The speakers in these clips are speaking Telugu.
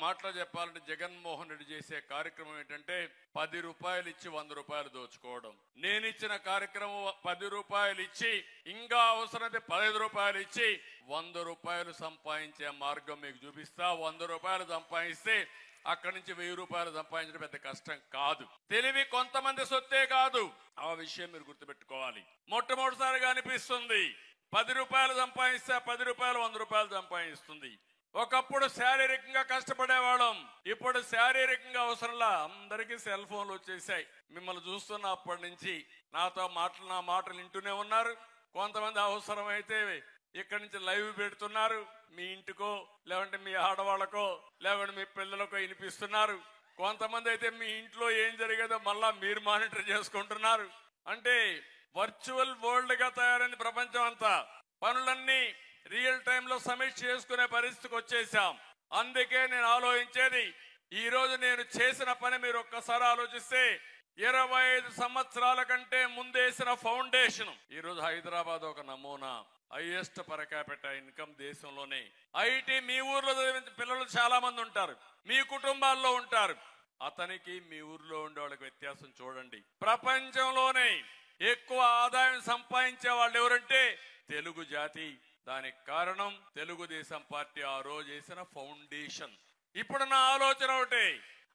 మాటలో చెప్పాలంటే జగన్మోహన్ రెడ్డి చేసే కార్యక్రమం ఏంటంటే 10 రూపాయలు ఇచ్చి 100 రూపాయలు దోచుకోవడం. నేను ఇచ్చిన కార్యక్రమం 10 రూపాయలు ఇచ్చి ఇంకా అవసరమైతే 15 రూపాయలు ఇచ్చి 100 రూపాయలు సంపాదించే మార్గం మీకు చూపిస్తా. 100 రూపాయలు సంపాదిస్తే అక్కడి నుంచి 1000 రూపాయలు సంపాదించడం పెద్ద కష్టం కాదు. తెలివి కొంతమంది సొత్తే కాదు, ఆ విషయం మీరు గుర్తుపెట్టుకోవాలి. మొట్టమొదటిసారిగా అనిపిస్తుంది 10 రూపాయలు సంపాదిస్తే 10 రూపాయలు 100 రూపాయలు సంపాదిస్తుంది. ఒకప్పుడు శారీరకంగా కష్టపడేవాళ్ళం, ఇప్పుడు శారీరకంగా అవసరంలా అందరికీ సెల్ ఫోన్లు వచ్చేసాయి. మిమ్మల్ని చూస్తున్న అప్పటి నుంచి నాతో నా మాటలు వింటూనే ఉన్నారు. కొంతమంది అవసరమైతే ఇక్కడి నుంచి లైవ్ పెడుతున్నారు, మీ ఇంటికో లేదంటే మీ ఆడవాళ్ళకో లేదంటే మీ పిల్లలకో వినిపిస్తున్నారు. కొంతమంది అయితే మీ ఇంట్లో ఏం జరిగేదో మళ్ళా మీరు మానిటర్ చేసుకుంటున్నారు. అంటే వర్చువల్ వరల్డ్ గా తయారైంది ప్రపంచం అంతా. పనులన్నీ రియల్ టైంలో సమీక్ష చేసుకునే పరిస్థితికి వచ్చేసాం. అందుకే నేను ఆలోచించేది, ఈ రోజు నేను చేసిన పని మీరు ఒక్కసారి ఆలోచిస్తే 25 సంవత్సరాల కంటే ముందేసిన ఫౌండేషన్ ఈ రోజు హైదరాబాద్ ఒక నమూనా. హైయెస్ట్ పర్ క్యాపిటల్ ఇన్కమ్ దేశంలోనే. ఐటీ మీ ఊర్లో పిల్లలు చాలా మంది ఉంటారు, మీ కుటుంబాల్లో ఉంటారు. అతనికి మీ ఊర్లో ఉండే వాళ్ళకి వ్యత్యాసం చూడండి. ప్రపంచంలోనే ఎక్కువ ఆదాయం సంపాదించే వాళ్ళు ఎవరంటే తెలుగు జాతి. దానికి కారణం తెలుగుదేశం పార్టీ ఆ రోజు చేసిన ఫౌండేషన్. ఇప్పుడు నా ఆలోచన ఒకటే,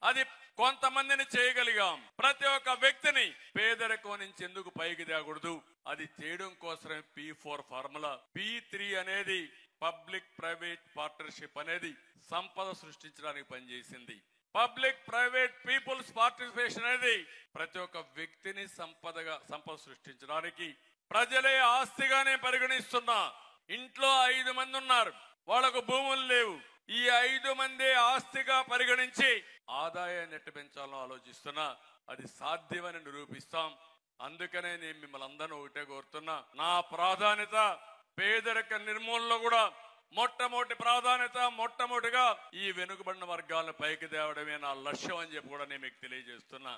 అది కొంతమందిని చేయగలిగాం. ప్రతి ఒక్క వ్యక్తిని పేదరికం నుంచి ఎందుకు పైకి తేకూడదు, అది చేయడం కోసమే P4 ఫార్ములా. P3 అనేది పబ్లిక్ ప్రైవేట్ పార్ట్నర్షిప్ అనేది సంపద సృష్టించడానికి పనిచేసింది. పబ్లిక్ ప్రైవేట్ పీపుల్స్ పార్టిసిపేషన్ అనేది ప్రతి ఒక్క వ్యక్తిని సంపద సృష్టించడానికి ప్రజలే ఆస్తిగానే పరిగణిస్తున్నా. ఇంట్లో 5 మంది ఉన్నారు, వాళ్ళకు భూములు లేవు. ఈ 5 మంది ఆస్తిగా పరిగణించి ఆదాయాన్ని ఎట్టు పెంచాలో ఆలోచిస్తున్నా. అది సాధ్యమని నిరూపిస్తాం. అందుకనే నేను మిమ్మల్ని అందరూ ఒకటే కోరుతున్నా, నా ప్రాధాన్యత పేదరిక నిర్మూలనలో కూడా మొట్టమొదటిగా ఈ వెనుకబడిన వర్గాలను పైకి తేవడమే నా లక్ష్యం అని చెప్పి కూడా నేను మీకు తెలియజేస్తున్నా.